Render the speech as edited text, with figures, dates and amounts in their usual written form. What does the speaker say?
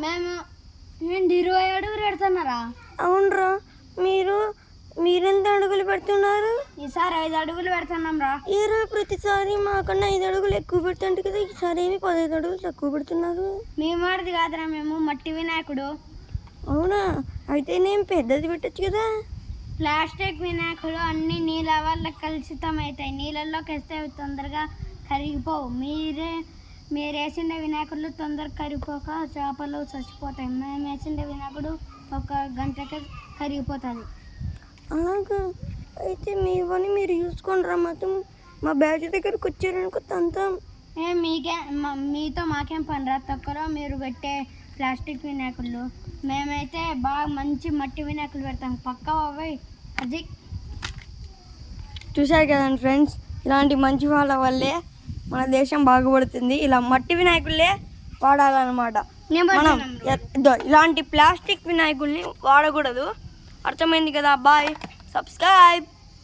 మేము 20 అడుగులు పెడుతున్నారా? అవునరా. మీరెంత అడుగులు పెడుతున్నారు? ఈసారి 5 అడుగులు పెడుతున్నాం రా. ఏరా ప్రతిసారి మాకన్నా 5 అడుగులు ఎక్కువ పెడుతుంటే కదా, ఈసారి ఏమి 15 అడుగులు తక్కువ పెడుతున్నారు? మేమాడిది కాదురా, మేము మట్టి వినాయకుడు. అవునా? అయితే నేను పెద్దది పెట్టచ్చు కదా. ప్లాస్టిక్ వినాయకుడు అన్ని నీళ్ళ వల్ల కలుషితం అవుతాయి. నీళ్ళల్లోకి వేస్తే అవి తొందరగా కరిగిపోవు. మీరు వేసిన వినాయకుడు తొందరగా కరిగిపోక చేపలు చచ్చిపోతాయి. మేము వేసిన వినాయకుడు 1 గంటకే కరిగిపోతుంది. అలాగా? అయితే మీ పని మీరు చూసుకోండి రా. మొత్తం మా బ్యాచ్ దగ్గరకు వచ్చారనుకో తంతాం. మీతో మాకేం పని రా. తొక్కలో మీరు పెట్టే ప్లాస్టిక్ వినాయకుళ్ళు. మేమైతే బాగా మంచి మట్టి వినాయకులు పెడతాం. పక్కా బాబాయ్. అది చూశారు కదండి ఫ్రెండ్స్, ఇలాంటి మంచి వాళ్ళ వల్లే మన దేశం బాగుపడుతుంది. ఇలా మట్టి వినాయకులే వాడాలన్నమాట. మనం ఇలాంటి ప్లాస్టిక్ వినాయకుల్ని వాడకూడదు. అర్థమైంది కదా? Bye, subscribe.